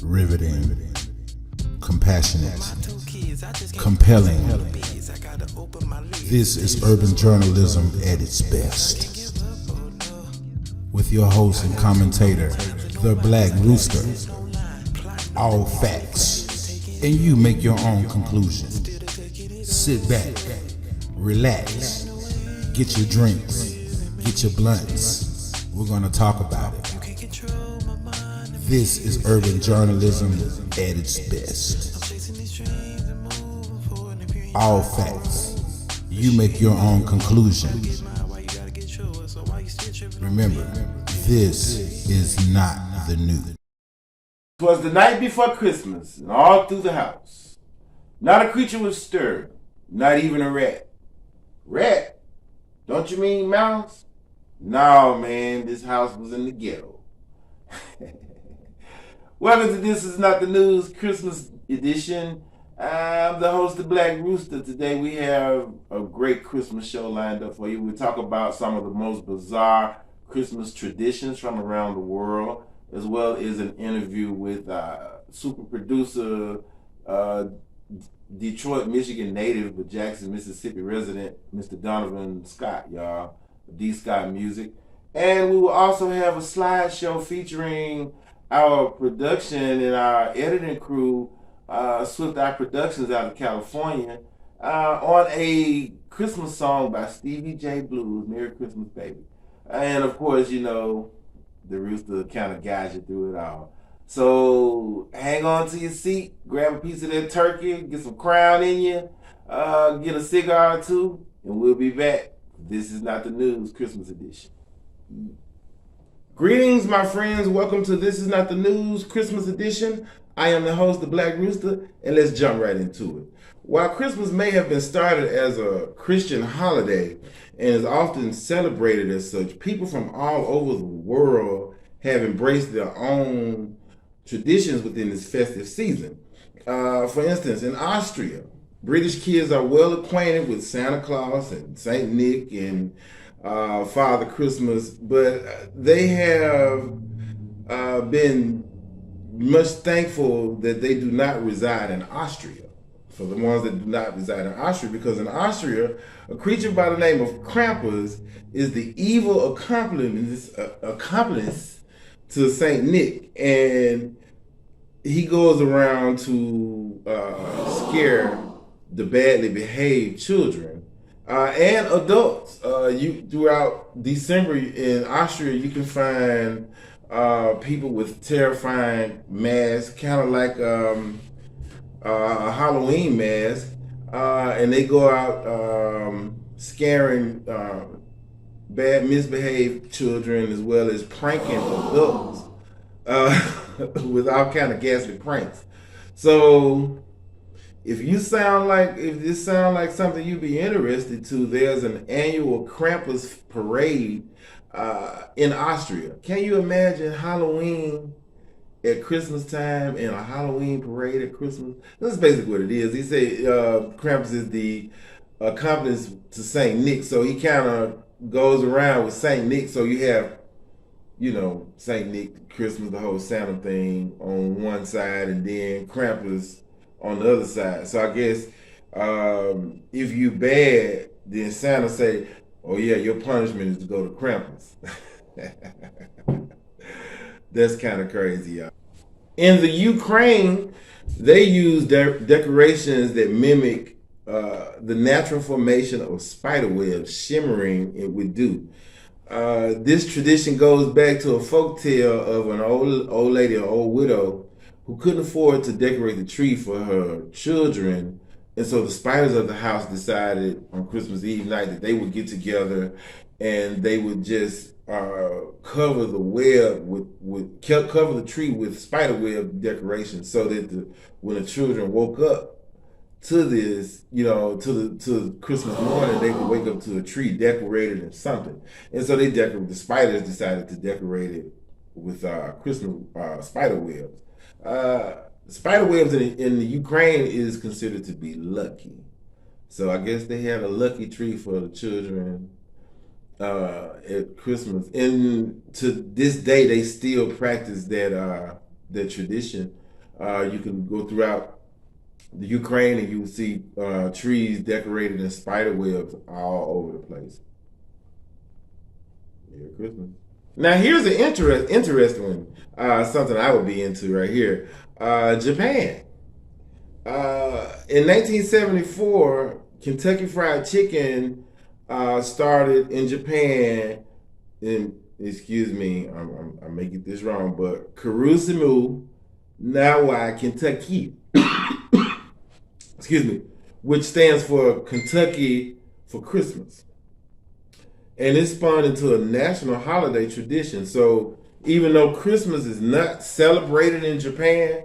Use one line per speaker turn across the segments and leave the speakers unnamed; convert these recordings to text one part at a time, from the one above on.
riveting, compassionate, compelling. This is urban journalism at its best. With your host and commentator, the Black Rooster. All facts, and you make your own conclusion. Sit back, relax, get your drinks, get your blunts. We're gonna talk about it. This is urban journalism at its best. All facts, you make your own conclusion. Remember, this is not the news.
'Twas the night before Christmas, and all through the house, not a creature was stirred, not even a rat. Rat? Don't you mean mouse? No, man, this house was in the ghetto. Welcome to This Is Not the News Christmas edition. I'm the host, the Black Rooster. Today we have a great Christmas show lined up for you. We'll talk about some of the most bizarre Christmas traditions from around the world, as well as an interview with super producer, Detroit, Michigan native, but Jackson, Mississippi resident, Mr. Donovan Scott, y'all. D. Scott Music. And we will also have a slideshow featuring our production and our editing crew, Swift Eye Productions out of California, on a Christmas song by Stevie J Blues, Merry Christmas Baby. And of course, you know, the Rooster kind of guides you through it all. So hang on to your seat, grab a piece of that turkey, get some Crown in you, get a cigar or two, and we'll be back. This is Not the News Christmas edition. Greetings, my friends. Welcome to This Is Not the News Christmas edition. I am the host, the Black Rooster, and let's jump right into it. While Christmas may have been started as a Christian holiday and is often celebrated as such, people from all over the world have embraced their own traditions within this festive season. For instance, in Austria, British kids are well acquainted with Santa Claus and Saint Nick and Father Christmas, but they have been much thankful that they do not reside in Austria. For the ones that do not reside in Austria, because in Austria, a creature by the name of Krampus is the evil accomplice to Saint Nick, and he goes around to scare the badly behaved children and adults. Throughout December in Austria, you can find people with terrifying masks, kind of like a Halloween mask, and they go out scaring bad, misbehaved children as well as pranking adults with all kind of ghastly pranks. So if this sounds like something you'd be interested to, there's an annual Krampus parade in Austria. Can you imagine Halloween at Christmas time and a Halloween parade at Christmas? This is basically what it is. He said Krampus is the accomplice to Saint Nick, so he kind of goes around with Saint Nick. So you have, you know, Saint Nick, Christmas, the whole Santa thing on one side, and then Krampus on the other side. So I guess if you bad, then Santa say, "Oh yeah, your punishment is to go to Krampus." That's kind of crazy, y'all. In the Ukraine, they use decorations that mimic the natural formation of spider webs shimmering with dew. This tradition goes back to a folk tale of an old lady, an old widow, who couldn't afford to decorate the tree for her children. And so the spiders of the house decided on Christmas Eve night that they would get together and they would just cover the tree with spider web decorations, so that when the children woke up to this, you know, to Christmas morning, they would wake up to a tree decorated in something. And so the spiders decided to decorate it with Christmas spider webs. Spider webs in the Ukraine is considered to be lucky. So I guess they had a lucky tree for the children at Christmas. And to this day, they still practice that tradition You can go throughout the Ukraine and you will see trees decorated in spider webs all over the place. Merry Christmas. Now here's an interesting one. Something I would be into right here. Japan. In 1974, Kentucky Fried Chicken started in Japan. Excuse me, I may get this wrong, but Kurusumu, Nawa, Kentucky. Excuse me, which stands for Kentucky for Christmas. And it spawned into a national holiday tradition. So even though Christmas is not celebrated in Japan,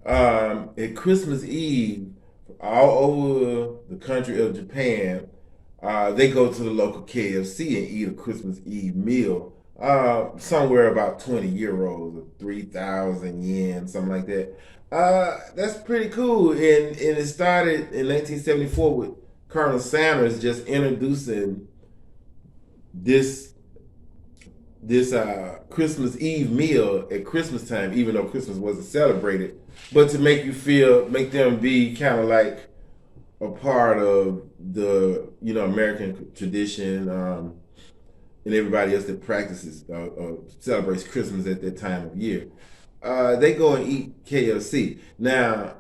at Christmas Eve, all over the country of Japan, they go to the local KFC and eat a Christmas Eve meal. Somewhere about 20 euros or 3,000 yen, something like that. That's pretty cool. And it started in 1974 with Colonel Sanders just introducing this Christmas Eve meal at Christmas time, even though Christmas wasn't celebrated, but to make them be kind of like a part of the American tradition, and everybody else that practices celebrates Christmas at that time of year. They go and eat KFC. Now,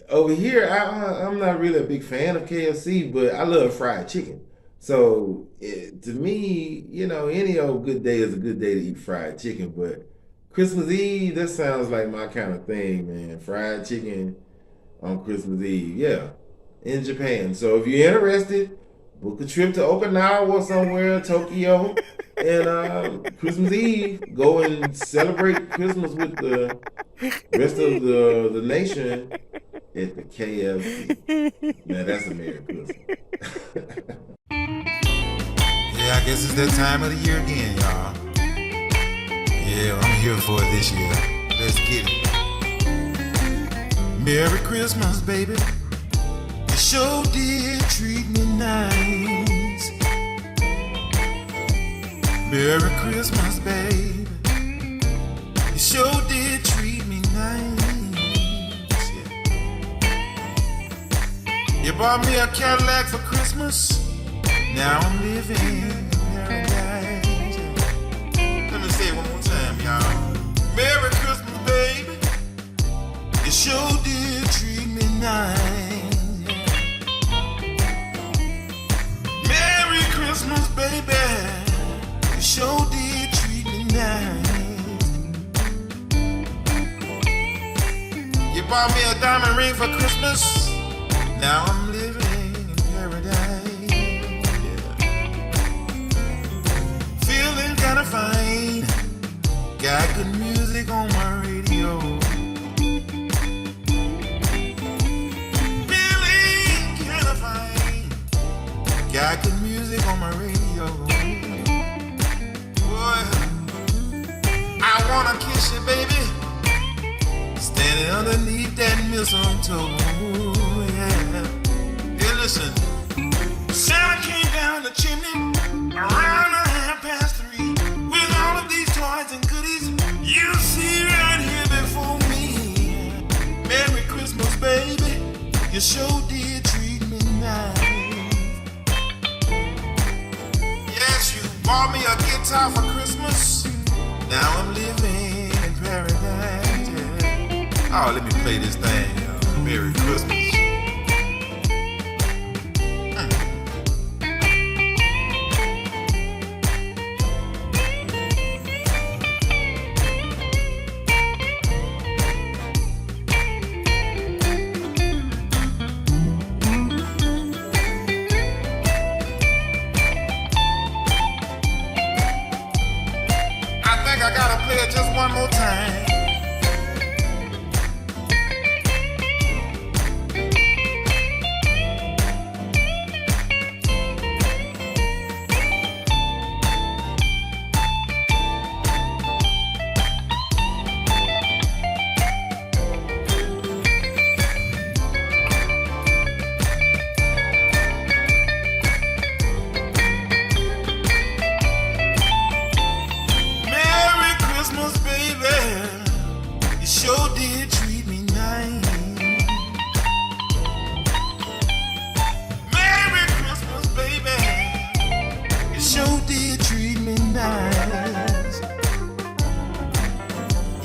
over here, I'm not really a big fan of KFC, but I love fried chicken. So to me, any old good day is a good day to eat fried chicken. But Christmas Eve, that sounds like my kind of thing, man. Fried chicken on Christmas Eve, yeah, in Japan. So if you're interested, book a trip to Okinawa or somewhere, Tokyo, and Christmas Eve, go and celebrate Christmas with the rest of the nation at the KFC. Now that's a Merry Christmas.
Yeah, I guess it's that time of the year again, y'all. Yeah, I'm here for it this year. Let's get it. Merry Christmas, baby. You sure did treat me nice. Merry Christmas, baby. You sure did treat me nice. Yeah. You bought me a Cadillac for Christmas. Now I'm living in paradise. Let me say it one more time, y'all. Merry Christmas, baby. You sure did treat me nice. Merry Christmas, baby. You sure did treat me nice. You bought me a diamond ring for Christmas. Now I'm living in paradise. Kinda fine, got good music on my radio. Feeling kinda fine, got good music on my radio. Boy, I wanna kiss you, baby, standing underneath that mistletoe. Yeah. Hey, listen, Santa came down the chimney around 3:30. Toys and goodies you see right here before me. Merry Christmas, baby. You sure did treat me nice. Yes, you bought me a guitar for Christmas. Now I'm living in paradise. Yeah. Oh, let me play this thing. Merry Christmas. I gotta play it just one more time.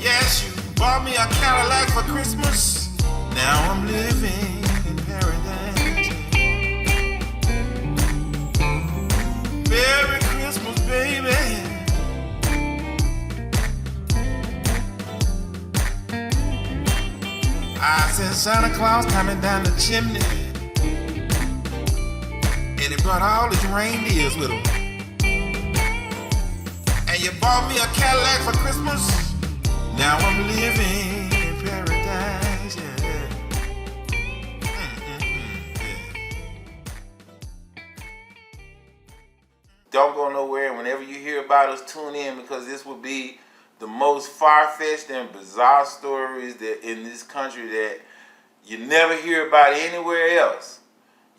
Yes, you bought me a Cadillac for Christmas. Now I'm living in paradise. Merry Christmas, baby. I said Santa Claus coming down the chimney, and he brought all his reindeers with him. And you bought me a Cadillac for Christmas. Now I'm living in paradise, yeah. Don't go nowhere. Whenever you hear about us, tune in, because this will be the most far-fetched and bizarre stories that in this country that you never hear about anywhere else.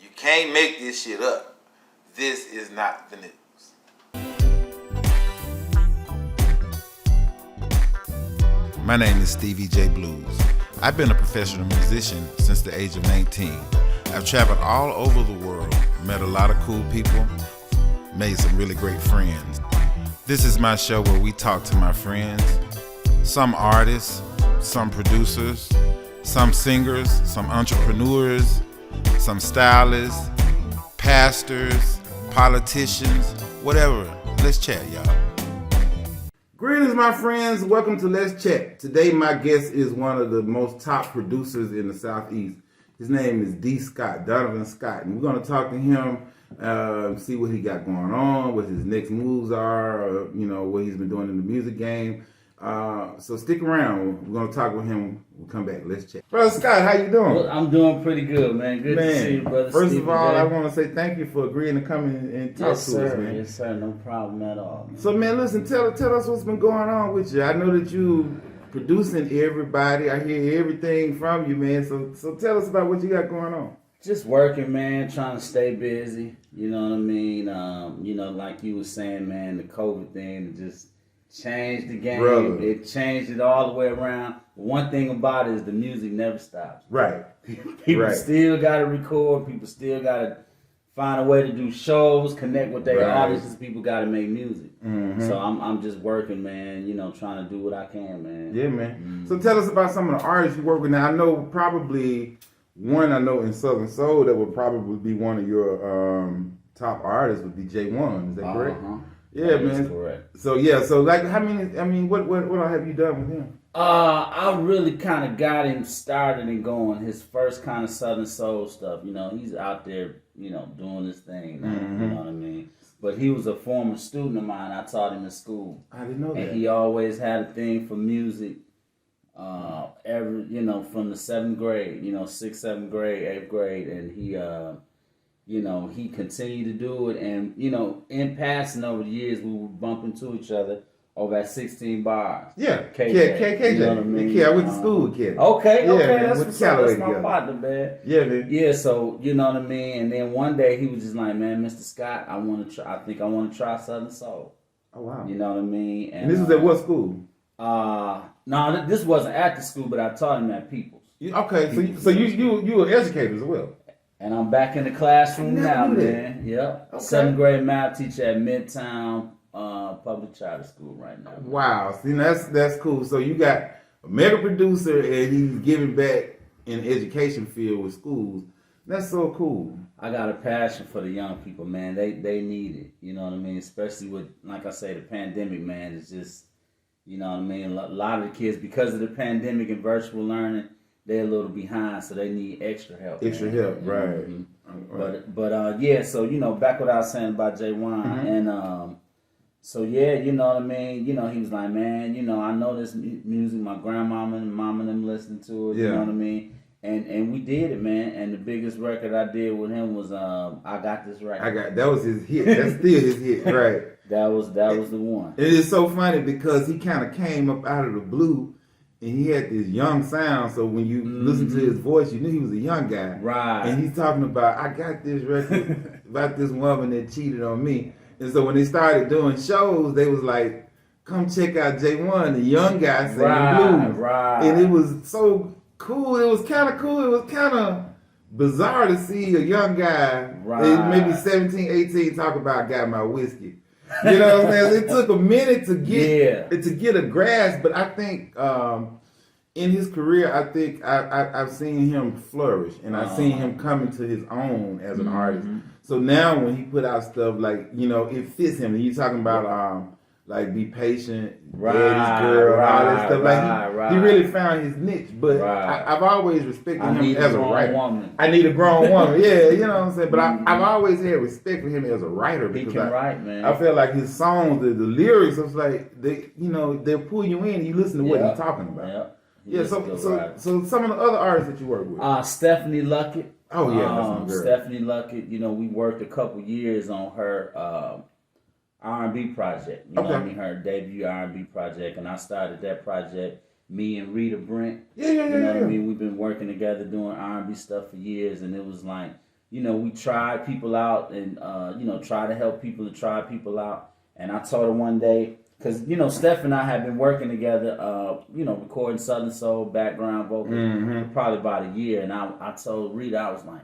You can't make this shit up. This is not the news. My name is Stevie J Blues. I've been a professional musician since the age of 19. I've traveled all over the world, met a lot of cool people, made some really great friends. This is my show where we talk to my friends, some artists, some producers, some singers, some entrepreneurs, some stylists, pastors, politicians, whatever. Let's chat, y'all. Greetings, my friends. Welcome to Let's Chat. Today, my guest is one of the most top producers in the Southeast. His name is D. Scott, Donovan Scott, and we're going to talk to him, see what he got going on, what his next moves are, what he's been doing in the music game. So stick around. We're going to talk with him. We'll come back. Let's chat. Brother Scott, how you doing?
Well, I'm doing pretty good, man. Good to see you, brother.
First
Steve
of all,
today.
I want to say thank you for agreeing to come in and talk to us, man.
Yes, sir. No problem at all, man.
So, man, listen, tell us what's been going on with you. I know that you producing everybody. I hear everything from you, man. So tell us about what you got going on.
Just working, man, trying to stay busy. You know what I mean? Like you were saying, man, the COVID thing just changed the game.
Brother.
It changed it all the way around. One thing about it is the music never stops.
Right.
People still got to record. People still got to find a way to do shows, connect with their audiences. People got to make music.
Mm-hmm.
So I'm just working, man, trying to do what I can, man.
Yeah, man. So tell us about some of the artists you work with now. I know probably one in Southern Soul that would probably be one of your top artists would be J1. Is that correct? Yeah,
that
man.
Is correct.
So yeah, so like how many? I mean, what have you done with him?
I really kind of got him started and going. His first kind of Southern Soul stuff. He's out there, doing his thing.
Mm-hmm.
You know what I mean? But he was a former student of mine. I taught him in school.
I didn't know that.
And he always had a thing for music. From the 7th grade, 6th, 7th grade, 8th grade, and he continued to do it. And in passing over the years, we would bump into each other over at 16 Bars.
Yeah,
KJ. You know what I mean?
Yeah, I went to school with Kid.
Okay,
man,
that's
with
what's up. That's my
together.
partner, man.
Yeah, man.
Yeah, so you know what I mean. And then one day he was just like, "Man, Mr. Scott, I want to try. I think I want to try Southern Soul."
Oh wow.
You know what I mean?
And this was at what school?
No, this wasn't at the school, but I taught him at People's.
Okay, so you were educator as well.
And I'm back in the classroom now,
knew that.
man. Yep.
Okay.
7th grade math teacher at Midtown Public Charter School right now.
Wow, see, that's cool. So you got a mega producer and he's giving back in the education field with schools. That's so cool.
I got a passion for the young people, man. They need it. You know what I mean? Especially with, like I say, the pandemic, man. It's just, you know what I mean? A lot of the kids, because of the pandemic and virtual learning, they're a little behind, so they need extra help.
Extra
man.
help, right.
Mm-hmm. But yeah, so, back what I was saying about J1,
Mm-hmm.
and so yeah, you know what I mean? He was like, man, I know this music, my grandmama and mama and them listening to it, you know what I mean? And we did it, man. And the biggest record I did with him was I Got This Record.
That was his hit. That's still his hit, right?
That was the one.
It is so funny because he kind of came up out of the blue, and he had this young sound. So when you listen to his voice, you knew he was a young guy,
right?
And he's talking about I got this record about this woman that cheated on me. And so when they started doing shows, they was like, "Come check out J1, the young guy singing blues."
Right.
And it was so cool. It was kind of cool. It was kind of bizarre to see a young guy, maybe 17, 18, talk about "Got My Whiskey." You know what I'm saying? It took a minute to get a grasp, but I think in his career, I think I've seen him flourish, and I've seen him come into his own as an artist. So now when he put out stuff like, you know, it fits him. And you talking about like Be Patient, Daddy's Girl, and all that stuff. He really found his niche. But I've always respected him as a writer. I need a grown woman. Yeah, you know what I'm saying? But I've always had respect for him as a writer because
he can write, man.
I feel like his songs, the lyrics, it's like they'll pull you in and you listen to what he's talking about. Yeah, so some of the other artists that you work with.
Stephanie Luckett.
Oh yeah, that's my girl.
Stephanie Luckett, you know, we worked a couple years on her R&B project. You know what I mean? Her debut R&B project, and I started that project. Me and Rita Brent. You know what I mean? We've been working together doing R&B stuff for years, and it was like, you know, we tried people out and try to help people to try people out. And I told her one day, because, you know, Steph and I have been working together, recording Southern Soul, background vocals for probably about a year. And I told Rita, I was like,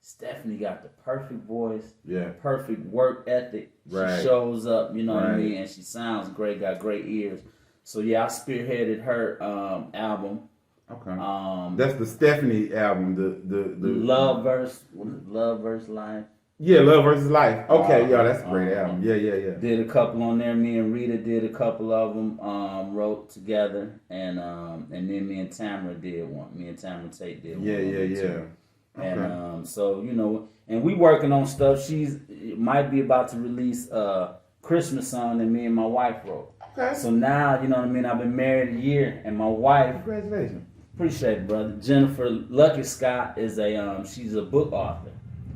Stephanie got the perfect voice, perfect work ethic. She shows up, you know what I mean? And she sounds great, got great ears. So, yeah, I spearheaded her album.
Okay. That's the Stephanie album, the
Love Versus Life.
Yeah, Love Versus Life. Okay, that's a great album. Yeah.
Did a couple on there. Me and Rita did a couple of them. Wrote together, and then me and Tamara did one. Me and Tamara Tate did one.
Yeah.
Okay. And so, you know, and we working on stuff. She's might be about to release a Christmas song that me and my wife wrote.
Okay.
So now, you know what I mean. I've been married a year, and my wife.
Congratulations.
Appreciate it, brother. Jennifer Luckett Scott is she's a book author.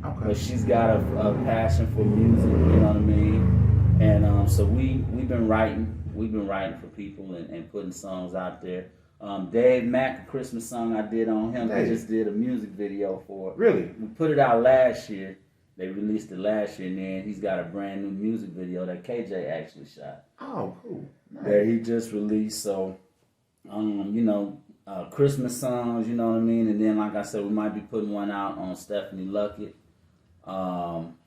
Okay. But she's got a passion for music, you know what I mean? And so we've been writing for people and putting songs out there. Dave Mack, a Christmas song I did on him. I just did a music video for it.
Really?
We put it out last year. They released it last year, and then he's got a brand new music video that KJ actually shot.
Oh, cool. Nice.
That he just released. So, Christmas songs, you know what I mean? And then, like I said, we might be putting one out on Stephanie Luckett.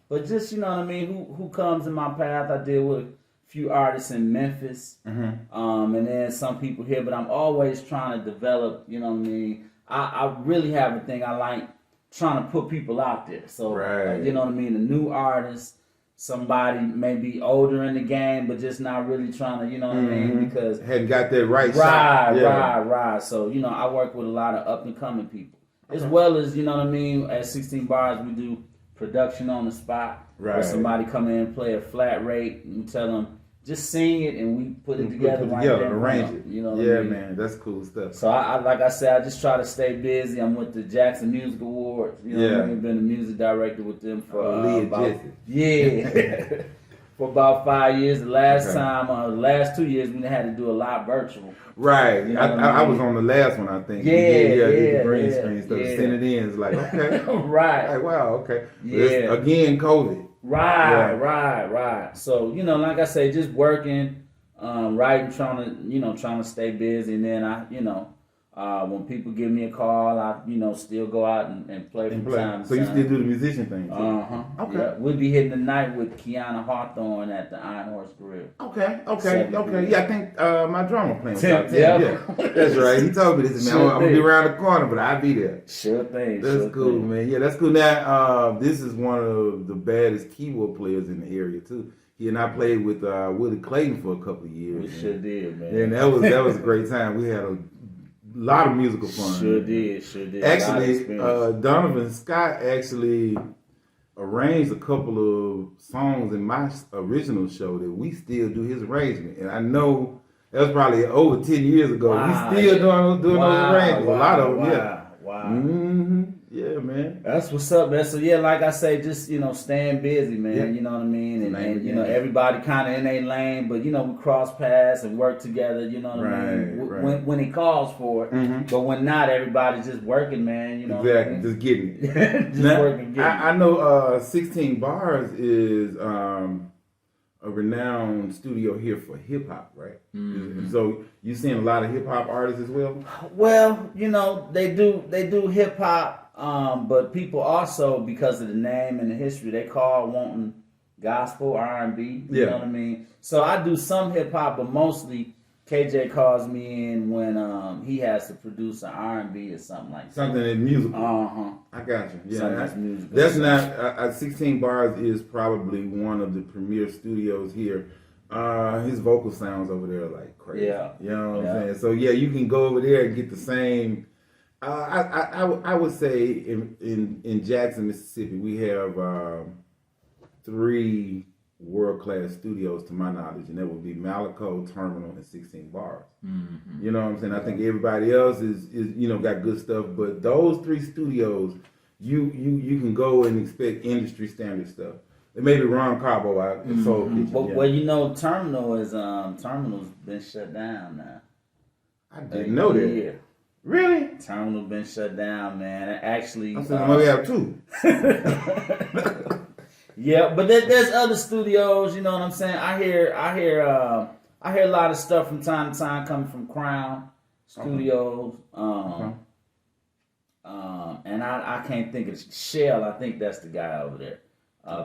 But just, you know what I mean, who comes in my path. I deal with a few artists in Memphis, and then some people here, but I'm always trying to develop, you know what I mean. I really have a thing. I like trying to put people out there. So, you know what I mean, a new artist, somebody maybe older in the game, but just not really trying to, you know what I mean, because
hadn't got that right shot.
Right. So, you know, I work with a lot of up and coming people, as well as, you know what I mean. At 16 Bars, we do production on the spot. Where somebody come in and play a flat rate, and we tell them just sing it, and we put it together.
Arrange it.
You know what I mean?
Man, that's cool stuff.
So I like I said, I just try to stay busy. I'm with the Jackson Music Awards. You know what I mean? Been the music director with them for for about 5 years. The last time, last 2 years, we had to do a lot virtual.
Right. You know I was on the last one, I think. The green screen stuff.
Yeah.
Send it in. It's like, okay.
Right.
Like, wow, okay.
Yeah.
Again, COVID.
Right. So, you know, like I say, just working, writing, trying to stay busy. And then when people give me a call, I, still go out and play from time to
So
time.
you still do the musician thing too?
Okay. Yeah. We'll be hitting the night with Kiana Hawthorne at the Iron Horse Grill.
Okay. Yeah, I think my drummer playing.
Yeah.
That's right. He told me this, man. I'm gonna be around the corner, but I'll be there.
Sure thing.
That's cool, man. Yeah, that's cool. Now, this is one of the baddest keyboard players in the area too. He and I played with Willie Clayton for a couple of years.
We sure did, man.
And that was a great time. We had a lot of musical fun.
Sure did.
Actually, Donovan Scott actually arranged a couple of songs in my original show that we still do his arrangement. And I know that was probably over 10 years ago. Wow. We still doing those arrangements. A lot of them, yeah.
Wow.
Mm-hmm. Yeah, man.
That's what's up, man. So yeah, like I say, just staying busy, man. Yeah. You know what I mean, and everybody kind of in their lane, but we cross paths and work together. You know what I mean? When it calls for it, but when not, everybody's just working, man. You know,
exactly, just getting it.
Working. Getting
I know 16 Bars is a renowned studio here for hip hop, right? Mm-hmm. So you seeing a lot of hip hop artists as well?
Well, they do hip hop. But people also, because of the name and the history, they call wanting, gospel, R&B. You know what I mean? So I do some hip hop, but mostly KJ calls me in when he has to produce an R&B or something like that.
Something that's musical. I got you. Yeah, that's musical. That's not 16 Bars is probably one of the premier studios here. His vocal sounds over there like crazy. Yeah, you know what I'm saying. So yeah, you can go over there and get the same. I would say in Jackson, Mississippi, we have 3 world-class studios to my knowledge, and that would be Malaco, Terminal, and 16 Bars. Mm-hmm. You know what I'm saying? I think everybody else is got good stuff, but those 3 studios, you can go and expect industry standard stuff. It may be Ron Carbo out in Soul Kitchen.
Well, Terminal's been shut down now.
I didn't know that.
Yeah.
Really?
Terminal been shut down, man. Actually,
I'm saying we have 2.
Yeah, but there's other studios. You know what I'm saying? I hear a lot of stuff from time to time coming from Crown Studios. And I can't think of Shell. I think that's the guy over there.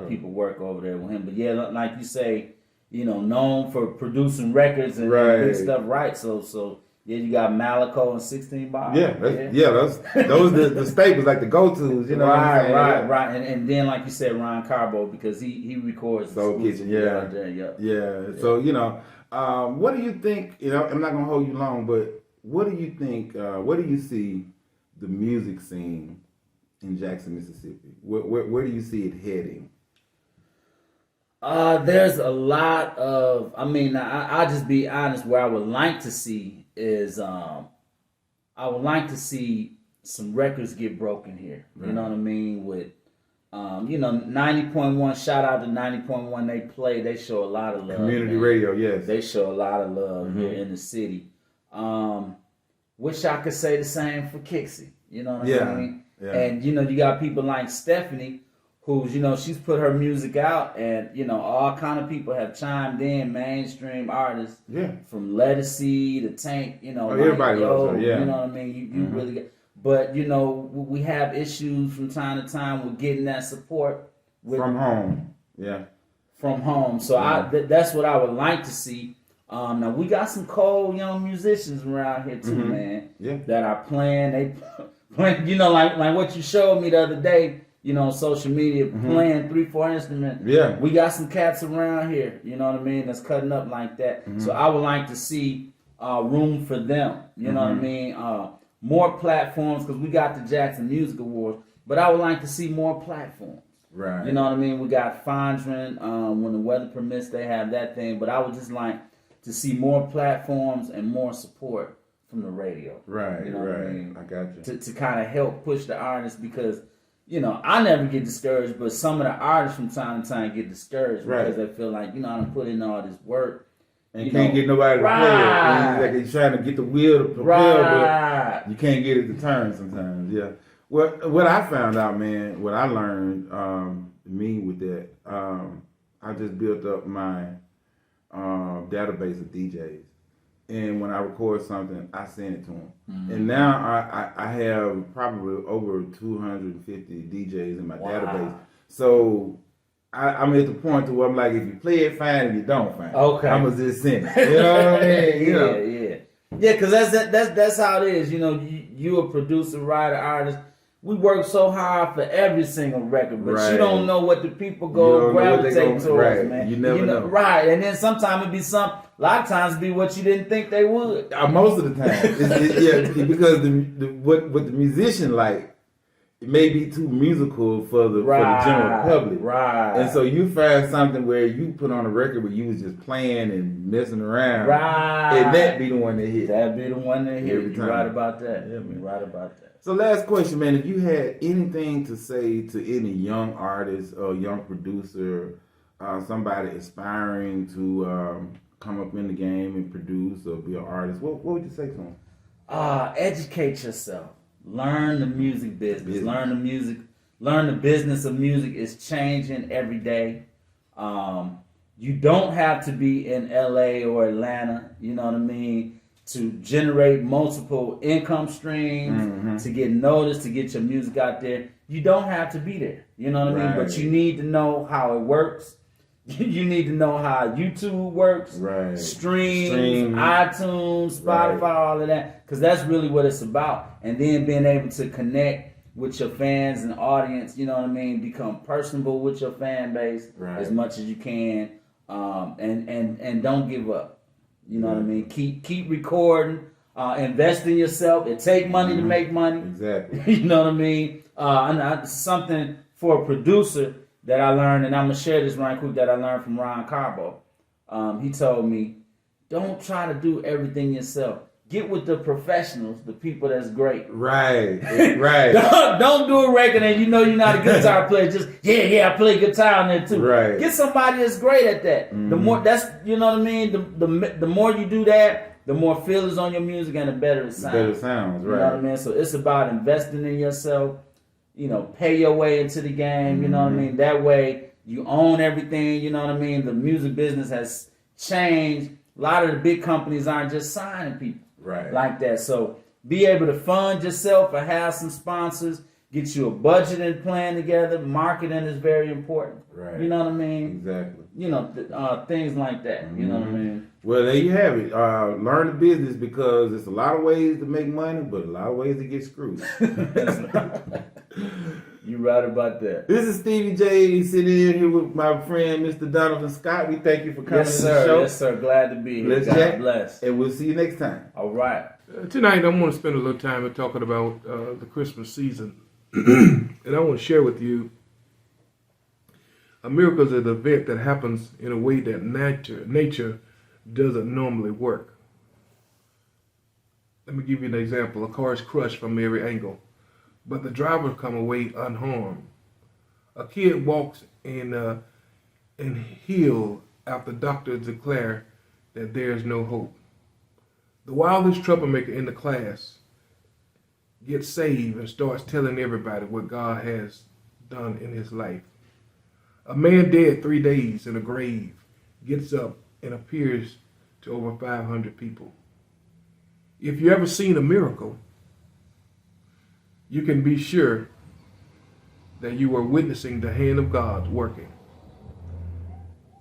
People work over there with him. But yeah, like you say, known for producing records and big stuff, right? So yeah, you got Malaco and 16 Bars.
Those the staples, like the go-tos, you know what I'm saying?
Right. And then, like you said, Ron Carbo, because he records
Soul Kitchen,
out there,
yeah. So, what do you think, I'm not going to hold you long, but what do you think, where do you see the music scene in Jackson, Mississippi? Where do you see it heading?
There's a lot of, I'll just be honest, where I would like to see is I would like to see some records get broken here. You know what I mean? With 90.1, shout out to 90.1, they show a lot of love.
Community radio, yes.
They show a lot of love here in the city. Wish I could say the same for Kixie. You know what I mean? Yeah. And you got people like Stephanie, who's, she's put her music out, and, all kind of people have chimed in, mainstream artists, from Lettucey to Tank,
everybody loves her,
you know what I mean? You really get, but, we have issues from time to time with getting that support.
From home,
From home, so that's what I would like to see. Now, we got some cold young musicians around here, too, man, that are playing, they play, like what you showed me the other day, on social media, playing 3-4 instruments. Yeah. We got some cats around here, you know what I mean, that's cutting up like that. So I would like to see room for them, you know what I mean? More platforms, because we got the Jackson Music Awards, but I would like to see more platforms. Right. You know what I mean? We got Fondren, when the weather permits, they have that thing, but I would just like to see more platforms and more support from the radio. Right, you know what I mean? I got you. To kind of help push the artists, because I never get discouraged, but some of the artists from time to time get discouraged because they feel like, I done put in all this work.
And you can't get nobody to play it. Like you're trying to get the wheel to propel, but you can't get it to turn sometimes. Yeah. Well, what I found out, man, what I learned, with that, I just built up my database of DJs. And when I record something, I send it to them. And now I have probably over 250 DJs in my database. So I'm at the point to where I'm like, if you play it, fine. If you don't, fine. Okay. I'm gonna just send it. You know what I mean?
Yeah. Because that's how it is. You a producer, writer, artist. We work so hard for every single record, but you don't know what the people gravitate towards, man.
You never know.
Right, and then sometimes it be a lot of times it be what you didn't think they would.
Most of the time. Because what the musician like, it may be too musical for the general public. Right. And so you find something where you put on a record where you was just playing and messing around. Right. And that be the one that hit.
That be the one that hit. You're right about that. Yeah, man. You're right about that.
So last question, man, if you had anything to say to any young artist or young producer, somebody aspiring to come up in the game and produce or be an artist, what would you say to them?
Educate yourself. Learn the music business. Learn the business of music. Is changing every day. You don't have to be in LA or Atlanta, you know what I mean, to generate multiple income streams, to get noticed, to get your music out there. You don't have to be there, you know what I mean? But you need to know how it works. You need to know how YouTube works,
Right.
streams, iTunes, Spotify, all of that, because that's really what it's about. And then being able to connect with your fans and audience, you know what I mean, become personable with your fan base as much as you can, and don't give up. You know what I mean? Keep recording, invest in yourself. It take money to make money.
Exactly.
You know what I mean? And something for a producer that I learned, and I'm gonna share this right quick, that I learned from Ron Carbo. He told me, don't try to do everything yourself. Get with the professionals, the people that's great.
Right.
don't do a record and you know you're not a guitar player. Just I play guitar on there too.
Right.
Get somebody that's great at that. The more you know what I mean. The more you do that, the more feelers on your music and the better it sounds.
Right. You
know what I mean. So it's about investing in yourself. You know, pay your way into the game. You know what I mean. That way you own everything. You know what I mean. The music business has changed. A lot of the big companies aren't just signing people. Like that. So be able to fund yourself or have some sponsors, get you a budgeting plan together. Marketing is very important.
Right.
You know what I mean?
Exactly.
You know, things like that. You know what I mean?
Well, there you have it. Learn the business, because there's a lot of ways to make money, but a lot of ways to get screwed.
You right about that.
This is Stevie J sitting in here with my friend Mr. Donovan Scott. We thank you for coming to the show.
Yes, sir. Glad to be here.
Let's
God bless.
And we'll see you next time.
All right.
Tonight, I want to spend a little time talking about the Christmas season. And I want to share with you a miracle is an event that happens in a way that nature doesn't normally work. Let me give you an example. A car is crushed from every angle, but the driver come away unharmed. A kid walks in healed after doctors declare that there is no hope. The wildest troublemaker in the class gets saved and starts telling everybody what God has done in his life. A man dead 3 days in a grave gets up and appears to over 500 people. If you ever seen a miracle, you can be sure that you are witnessing the hand of God working.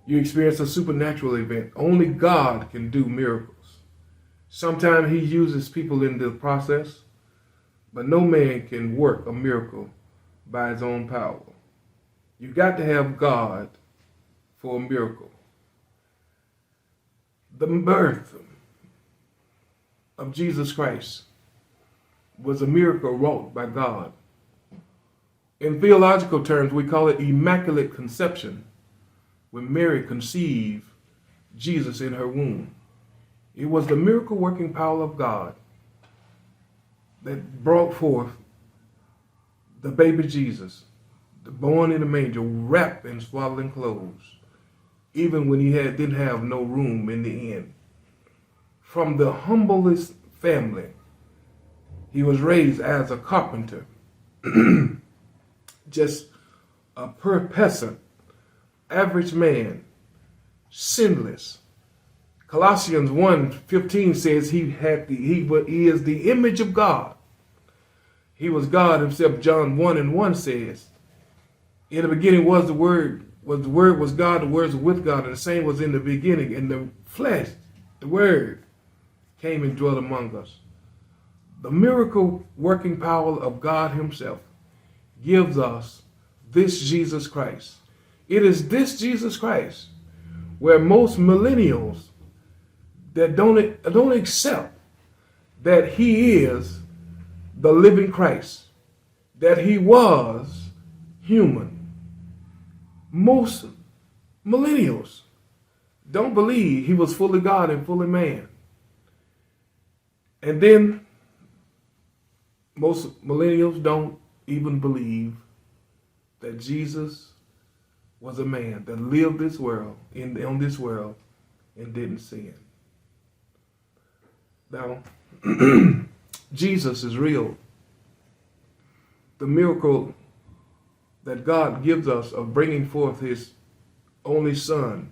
You experience a supernatural event. Only God can do miracles. Sometimes he uses people in the process, but no man can work a miracle by his own power. You got to have God for a miracle. The birth of Jesus Christ was a miracle wrought by God. In theological terms, we call it immaculate conception, when Mary conceived Jesus in her womb. It was the miracle working power of God that brought forth the baby Jesus, born in a manger, wrapped in swaddling clothes, even when he didn't have no room in the inn. From the humblest family, he was raised as a carpenter, just a poor peasant, average man, sinless. Colossians 1:15 says he is the image of God. He was God himself. John 1:1 says, in the beginning was the Word was God, the Word was with God, and the same was in the beginning. In the flesh, the Word came and dwelt among us. The miracle working power of God himself gives us this Jesus Christ. It is this Jesus Christ where most millennials that don't accept that he is the living Christ, that he was human. Most millennials don't believe he was fully God and fully man. And then most millennials don't even believe that Jesus was a man that lived this world on this world and didn't sin. Now, Jesus is real. The miracle that God gives us of bringing forth his only son,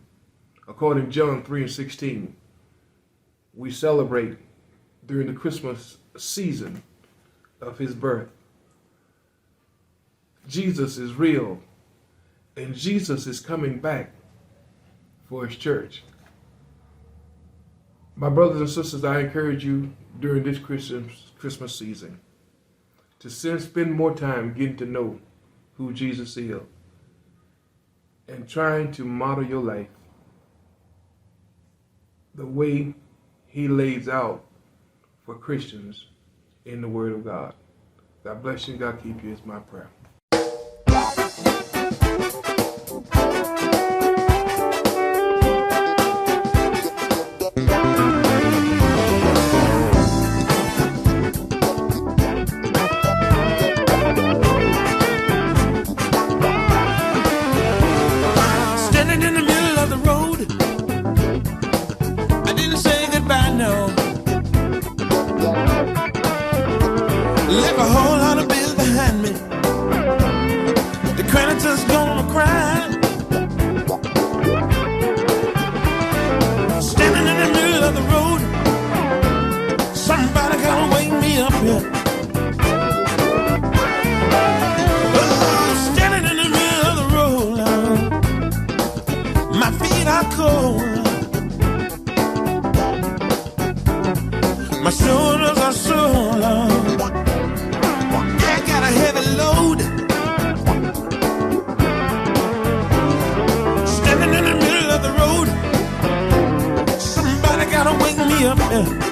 according to John 3:16, we celebrate during the Christmas season of his birth. Jesus is real, and Jesus is coming back for his church. My brothers and sisters, I encourage you during this Christmas season to spend more time getting to know who Jesus is and trying to model your life the way he lays out for Christians in the Word of God. God bless you and God keep you is my prayer.
Standing in the middle of the road, I didn't say goodbye, no. Left a whole lot of bills behind me. The creditors gonna cry. Standing in the middle of the road, somebody gotta wake me up here. Oh, standing in the middle of the road, my feet are cold, my shoulders are so long. I got a heavy load. Standing in the middle of the road, somebody gotta wake me up.